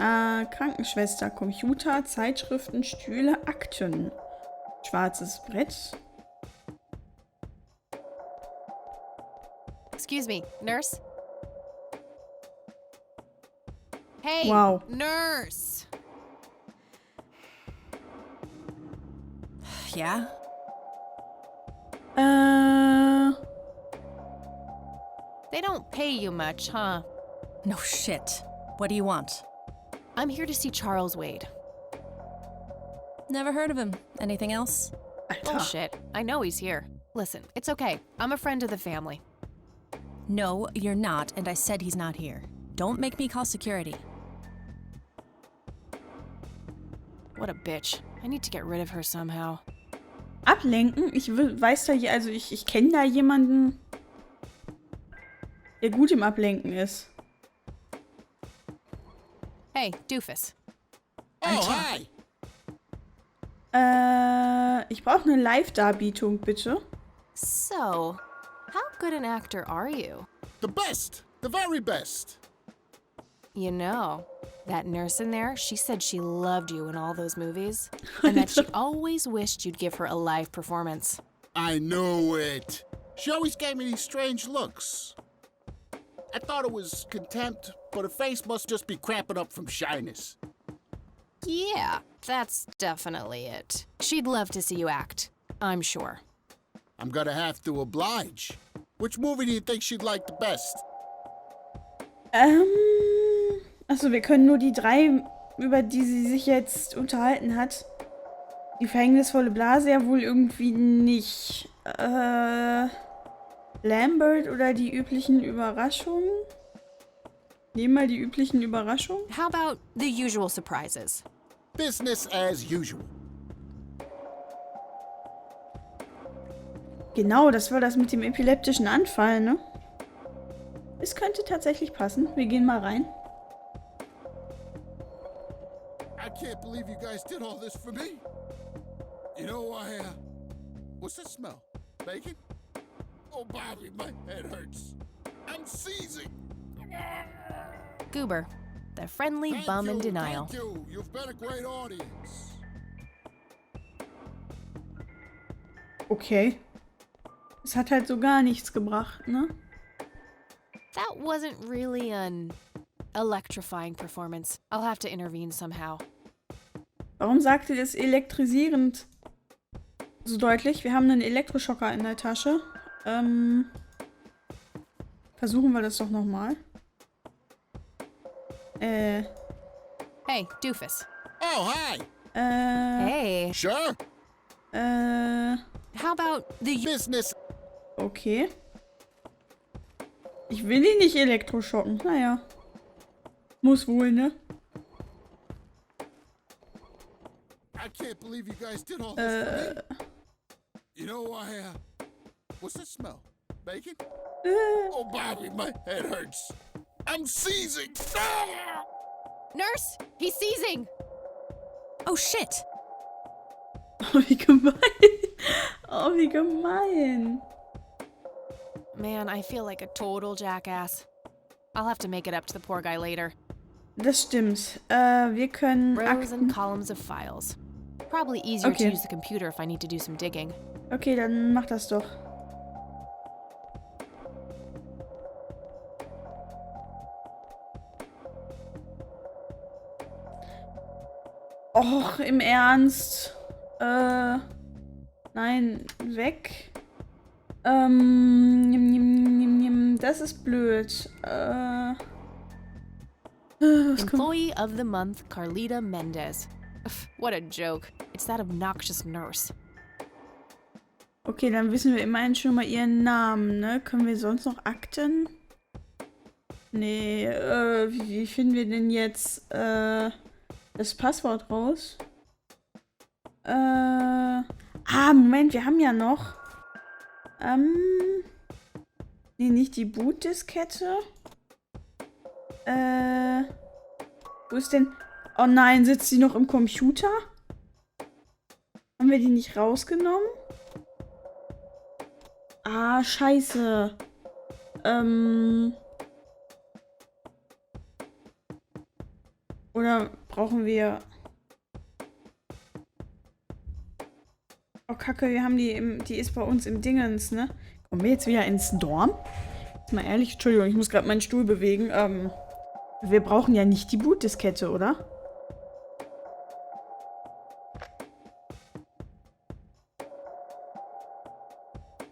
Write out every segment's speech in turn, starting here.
Krankenschwester, Computer, Zeitschriften, Stühle, Akten. Schwarzes Brett. Excuse me, nurse? Hey, Wow. nurse! Yeah? They don't pay you much, huh? No shit. What do you want? I'm here to see Charles Wade. Never heard of him. Anything else? Alter. Bullshit. I know he's here. Listen, it's okay. I'm a friend of the family. No, you're not, and I said he's not here. Don't make me call security. What a bitch. I need to get rid of her somehow. Ablenken? Ich weiß da hier, also ich kenne da jemanden, der gut im Ablenken ist. Hey, Doofus. Oh, hi! Ich brauche eine Live-Darbietung, bitte. So, how good an actor are you? The best! The very best! You know, that nurse in there, she said she loved you in all those movies, and that she always wished you'd give her a live performance. I knew it! She always gave me these strange looks. I thought it was contempt, but her face must just be cramping up from shyness. Yeah, that's definitely it. She'd love to see you act, I'm sure. I'm gonna have to oblige. Which movie do you think she'd like the best? Achso, wir können nur die 3, über die sie sich jetzt unterhalten hat. Die verhängnisvolle Blase ja wohl irgendwie nicht. Lambert oder die üblichen Überraschungen? Nehmen mal die üblichen Überraschungen. How about the usual surprises? Business as usual. Genau, das war das mit dem epileptischen Anfall, ne? Es könnte tatsächlich passen. Wir gehen mal rein. I can't believe you guys did all this for me. You know, what's that smell? Bacon? Oh, Bobby, my head hurts. I'm seizing. Goober, the friendly Thank bum you, in denial. Thank you. You've been a great audience. Okay. Es hat halt so gar nichts gebracht, ne? That wasn't really an electrifying performance. I'll have to intervene somehow. Warum sagt ihr das elektrisierend so deutlich? Wir haben einen Elektroschocker in der Tasche. Versuchen wir das doch nochmal. Hey, Doofus. Oh, hi. Hey. Sure. How about the Business. Okay. Ich will ihn nicht elektroschocken. Naja. Muss wohl, ne? I can't believe you guys did all this for me. You know, what's that smell? Bacon? Oh, Bobby, my head hurts. I'm seizing. Ah! Nurse, he's seizing. Oh shit! Oh, wie gemein. Oh, wie gemein. Man, I feel like a total jackass. I'll have to make it up to the poor guy later. Das stimmt. Wir können Rows and Akten... columns of files. Probably easier to Okay. use the computer if I need to do some digging. Okay, dann mach das doch. Och, im Ernst. Nein, weg. Das ist blöd. Was kommt? Employee of the month, Carlita Mendez. Ugh, what a joke. It's that obnoxious nurse. Okay, dann wissen wir immerhin schon mal ihren Namen, ne? Können wir sonst noch Akten? Nee, wie finden wir denn jetzt das Passwort raus? Moment, wir haben ja noch. Nee, nicht die Bootdiskette. Wo ist denn... Oh nein, sitzt sie noch im Computer? Haben wir die nicht rausgenommen? Ah, scheiße. Oder brauchen wir... Oh, Kacke, wir haben die ist bei uns im Dingens, ne? Kommen wir jetzt wieder ins Dorm? Jetzt mal ehrlich, Entschuldigung, ich muss gerade meinen Stuhl bewegen. Wir brauchen ja nicht die Bootdiskette, oder?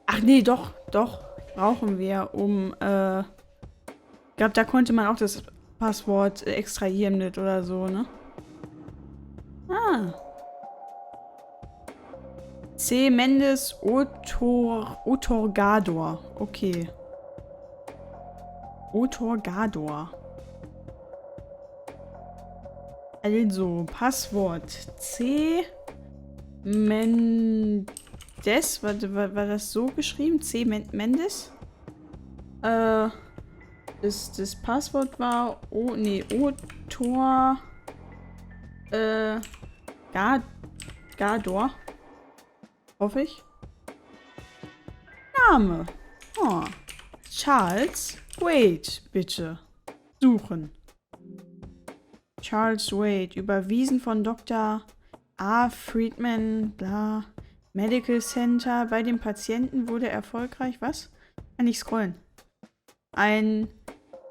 Ach nee, doch. Brauchen wir, um, ich glaube, da konnte man auch das Passwort extrahieren mit oder so, ne? Ah. C. Mendes Otorgador. Okay. Otorgador. Also, Passwort C. Mendes. War das so geschrieben? C. Mendes? Das Passwort war Otor. Gador. Hoffe ich. Name. Oh. Charles Wade, bitte. Suchen. Charles Wade. Überwiesen von Dr. A. Friedman. Bla. Medical Center. Bei dem Patienten wurde erfolgreich. Was? Kann ich scrollen. Ein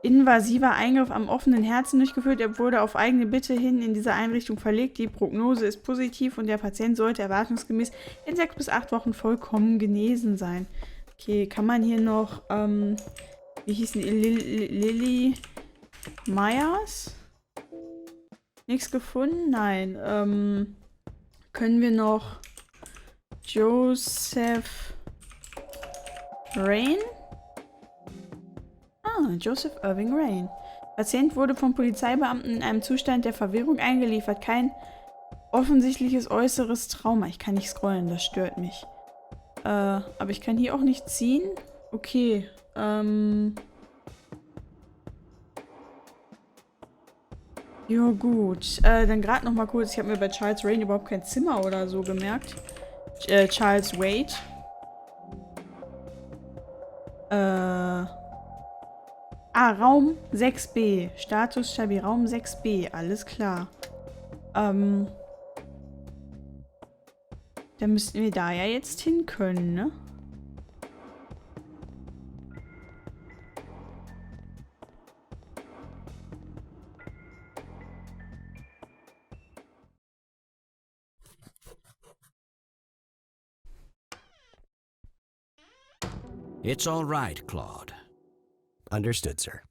invasiver Eingriff am offenen Herzen durchgeführt. Er wurde auf eigene Bitte hin in diese Einrichtung verlegt. Die Prognose ist positiv und der Patient sollte erwartungsgemäß in 6 bis 8 Wochen vollkommen genesen sein. Okay, kann man hier noch, wie hieß die? Lily Myers? Nichts gefunden? Nein. Können wir noch Joseph Rain? Joseph Irving Rain. Patient wurde vom Polizeibeamten in einem Zustand der Verwirrung eingeliefert. Kein offensichtliches äußeres Trauma. Ich kann nicht scrollen, das stört mich. Aber ich kann hier auch nicht ziehen. Okay. Ja gut. Dann gerade noch mal kurz. Ich habe mir bei Charles Rain überhaupt kein Zimmer oder so gemerkt. Charles Wade. Raum 6b. Status stabil. Raum 6b. Alles klar. Dann müssten wir da ja jetzt hin können, ne? It's all right, Claude. Understood, sir.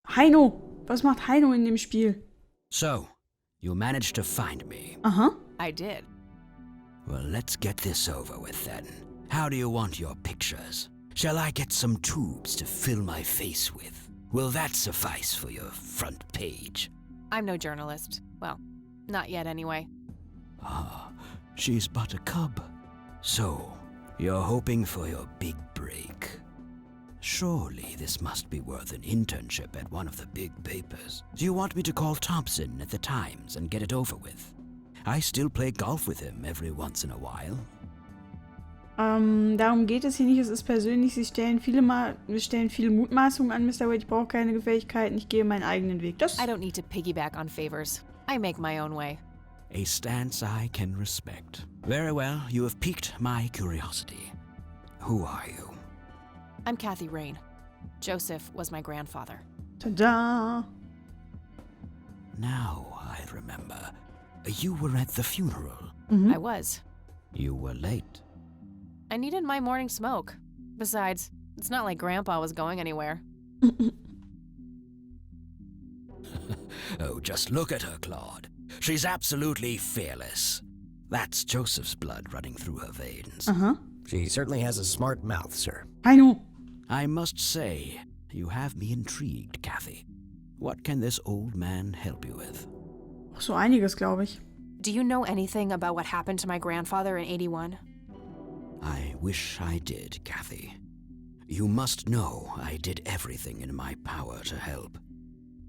Heino! Was macht Heino in dem Spiel? So, you managed to find me. Aha. I did. Well, let's get this over with then. How do you want your pictures? Shall I get some tubes to fill my face with? Will that suffice for your front page? I'm no journalist. Well, not yet anyway. Ah, she's but a cub. So, you're hoping for your big break. Surely this must be worth an internship at one of the big papers. Do you want me to call Thompson at the Times and get it over with? I still play golf with him every once in a while. Darum geht es hier nicht. Es ist persönlich. Sie stellen viele Mutmaßungen an, Mr. Wade. Ich brauche keine Gefälligkeiten. Ich gehe meinen eigenen Weg. Das I don't need to piggyback on favors. I make my own way. A stance I can respect. Very well, you have piqued my curiosity. Who are you? I'm Kathy Rain. Joseph was my grandfather. Tada! Now I remember. You were at the funeral. I was. You were late. I needed my morning smoke. Besides, it's not like Grandpa was going anywhere. Oh, just look at her, Claude. She's absolutely fearless. That's Joseph's blood running through her veins. Aha. She certainly has a smart mouth, sir. Heino! I must say, you have me intrigued, Kathy. What can this old man help you with? So einiges, glaube ich. Do you know anything about what happened to my grandfather in '81? I wish I did, Kathy. You must know I did everything in my power to help.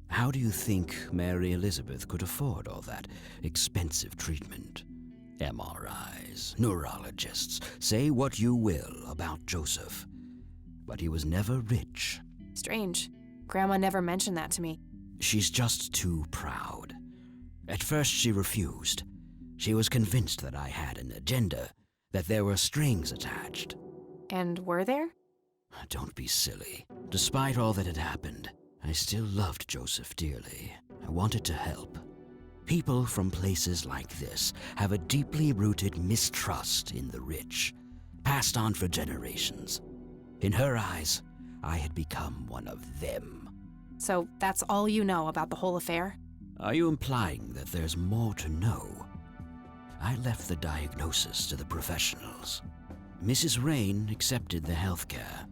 How do you think Mary Elizabeth could afford all that expensive treatment? MRIs, neurologists, say what you will about Joseph. But he was never rich. Strange. Grandma never mentioned that to me. She's just too proud. At first she refused. She was convinced that I had an agenda, that there were strings attached. And were there? Don't be silly. Despite all that had happened, I still loved Joseph dearly. I wanted to help. People from places like this have a deeply rooted mistrust in the rich, passed on for generations. In her eyes, I had become one of them. So that's all you know about the whole affair? Are you implying that there's more to know? I left the diagnosis to the professionals. Mrs. Rain accepted the health care,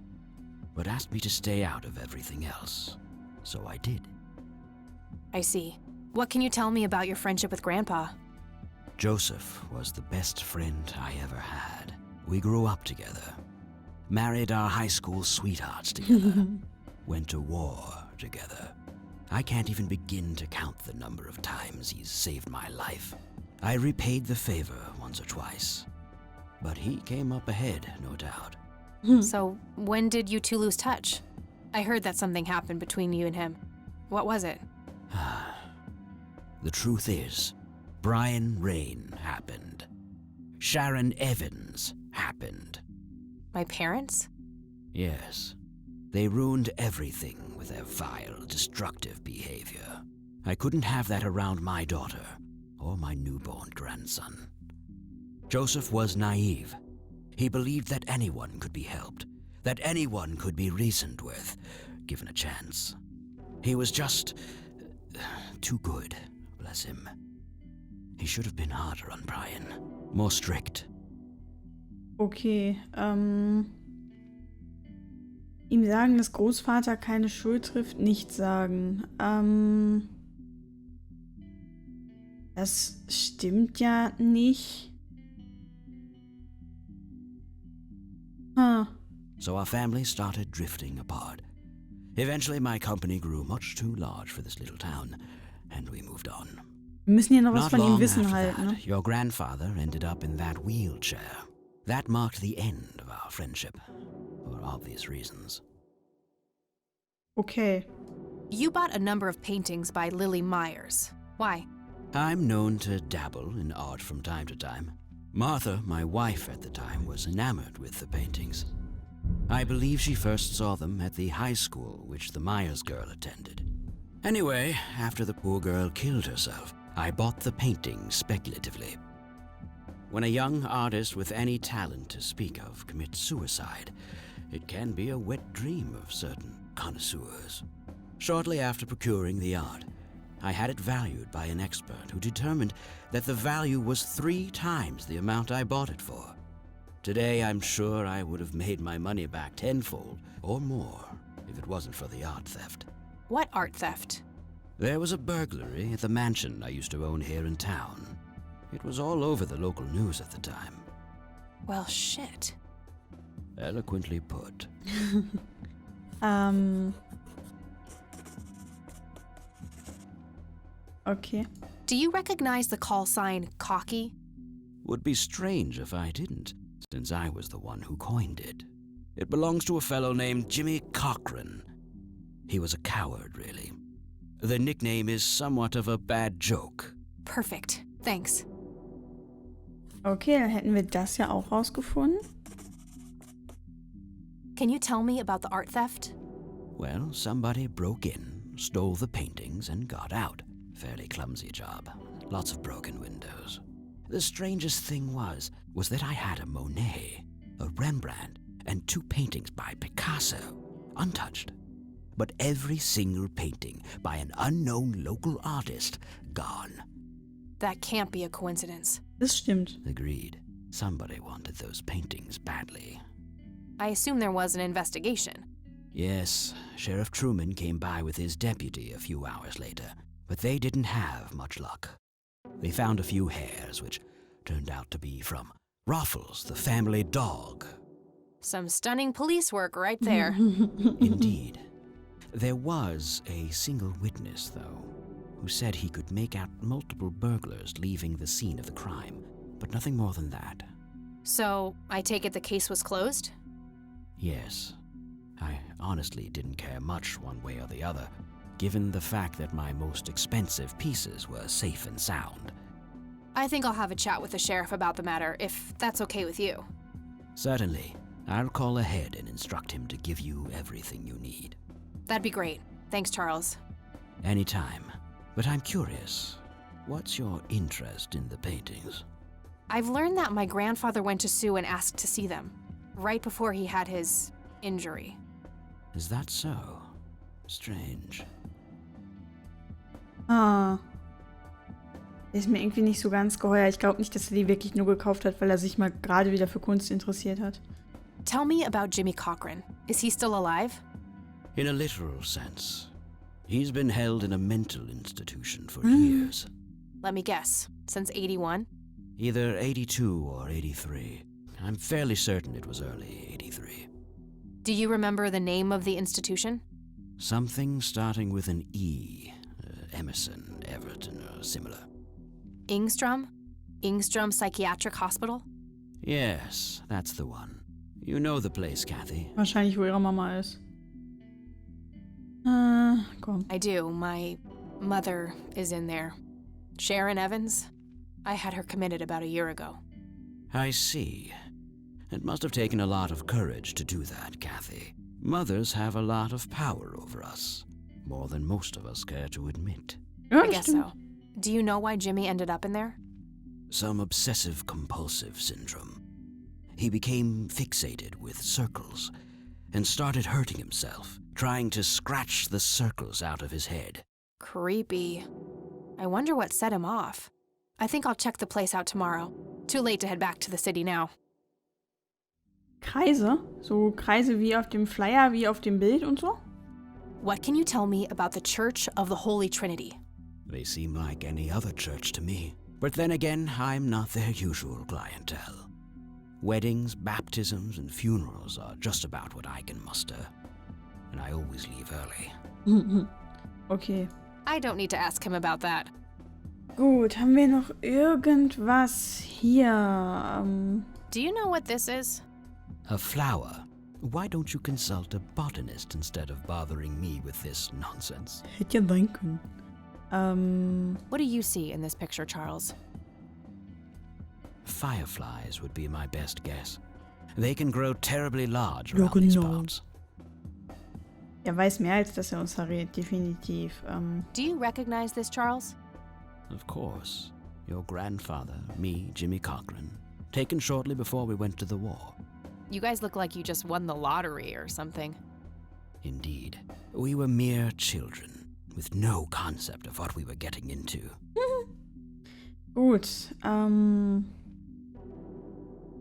but asked me to stay out of everything else. So I did. I see. What can you tell me about your friendship with Grandpa? Joseph was the best friend I ever had. We grew up together, married our high school sweethearts together, went to war together. I can't even begin to count the number of times he's saved my life. I repaid the favor once or twice, but he came up ahead, no doubt. So when did you two lose touch? I heard that something happened between you and him. What was it? The truth is, Brian Rain happened. Sharon Evans happened. My parents? Yes. They ruined everything with their vile, destructive behavior. I couldn't have that around my daughter or my newborn grandson. Joseph was naive. He believed that anyone could be helped, that anyone could be reasoned with, given a chance. He was just too good, bless him. He should have been harder on Brian, more strict. Okay, ihm sagen, dass Großvater keine Schuld trifft, nicht sagen. Das stimmt ja nicht. So our family started drifting apart. Eventually my company grew much too large for this little town, and we moved on. Wir müssen ja noch was Not von ihm long wissen after halt, ne? that, your grandfather ended up in that wheelchair. That marked the end of our friendship, for obvious reasons. Okay. You bought a number of paintings by Lily Myers. Why? I'm known to dabble in art from time to time. Martha, my wife at the time, was enamored with the paintings. I believe she first saw them at the high school which the Myers girl attended. Anyway, after the poor girl killed herself, I bought the paintings speculatively. When a young artist with any talent to speak of commits suicide, it can be a wet dream of certain connoisseurs. Shortly after procuring the art, I had it valued by an expert who determined that the value was 3 times the amount I bought it for. Today, I'm sure I would have made my money back tenfold or more if it wasn't for the art theft. What art theft? There was a burglary at the mansion I used to own here in town. It was all over the local news at the time. Well, shit. Eloquently put. Okay. Do you recognize the call sign Cocky? Would be strange if I didn't, since I was the one who coined it. It belongs to a fellow named Jimmy Cochran. He was a coward, really. The nickname is somewhat of a bad joke. Perfect. Thanks. Okay, dann hätten wir das ja auch rausgefunden. Can you tell me about the art theft? Well, somebody broke in, stole the paintings, and got out. Fairly clumsy job. Lots of broken windows. The strangest thing was that I had a Monet, a Rembrandt, and 2 paintings by Picasso, untouched. But every single painting by an unknown local artist, gone. That can't be a coincidence. Das stimmt. Agreed. Somebody wanted those paintings badly. I assume there was an investigation. Yes, Sheriff Truman came by with his deputy a few hours later, but they didn't have much luck. They found a few hairs, which turned out to be from Ruffles, the family dog. Some stunning police work right there. Indeed. There was a single witness, though, who said he could make out multiple burglars leaving the scene of the crime, but nothing more than that. So, I take it the case was closed? Yes. I honestly didn't care much one way or the other. given the fact that my most expensive pieces were safe and sound. I think I'll have a chat with the sheriff about the matter, if that's okay with you. Certainly. I'll call ahead and instruct him to give you everything you need. That'd be great. Thanks, Charles. Anytime. But I'm curious, what's your interest in the paintings? I've learned that my grandfather went to Sue and asked to see them, right before he had his injury. Is that so? Strange. Ah. Ist mir irgendwie nicht so ganz geheuer. Ich glaube nicht, dass er die wirklich nur gekauft hat, weil er sich mal gerade wieder für Kunst interessiert hat. Tell me about Jimmy Cochran. Is he still alive? In a literal sense. He's been held in a mental institution for years. Let me guess. Since 81? Either 82 or 83. I'm fairly certain it was early 83. Do you remember the name of the institution? Something starting with an E. Emerson, Everton, or similar. Ingstrom? Ingstrom Psychiatric Hospital? Yes, that's the one. You know the place, Kathy. Wahrscheinlich, wo ihre Mama ist. Komm. I do. My mother is in there. Sharon Evans? I had her committed about a year ago. I see. It must have taken a lot of courage to do that, Kathy. Mothers have a lot of power over us. More than most of us care to admit. Ja, I guess stimmt. so. Do you know why Jimmy ended up in there? Some obsessive-compulsive syndrome. He became fixated with circles and started hurting himself, trying to scratch the circles out of his head. Creepy. I wonder what set him off. I think I'll check the place out tomorrow. Too late to head back to the city now. Kreise? So Kreise wie auf dem Flyer, wie auf dem Bild und so? What can you tell me about the Church of the Holy Trinity? They seem like any other church to me. But then again, I'm not their usual clientele. Weddings, baptisms, and funerals are just about what I can muster. And I always leave early. Okay. I don't need to ask him about that. Gut, haben wir noch irgendwas hier? Do you know what this is? A flower? Why don't you consult a botanist instead of bothering me with this nonsense? Hätte ja sein können. What do you see in this picture, Charles? Fireflies would be my best guess. They can grow terribly large Ja, around these genau. parts. Er weiß mehr, als dass er uns verrät, definitiv. Do you recognize this, Charles? Of course. Your grandfather, me, Jimmy Cochran. Taken shortly before we went to the war. You guys look like you just won the lottery or something. Indeed. We were mere children, with no concept of what we were getting into. Gut,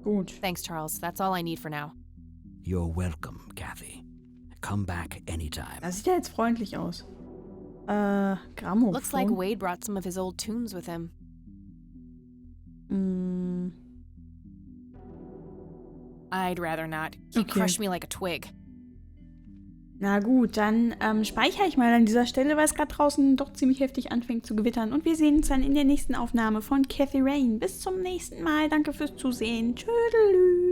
gut. Thanks, Charles. That's all I need for now. You're welcome, Kathy. Come back anytime. Das sieht ja jetzt freundlich aus. Grammophon. Looks like Wade brought some of his old tunes with him. I'd rather not. He Okay. crushed me like a twig. Na gut, dann speichere ich mal an dieser Stelle, weil es gerade draußen doch ziemlich heftig anfängt zu gewittern. Und wir sehen uns dann in der nächsten Aufnahme von Kathy Rain. Bis zum nächsten Mal. Danke fürs Zusehen. Tschüdelü.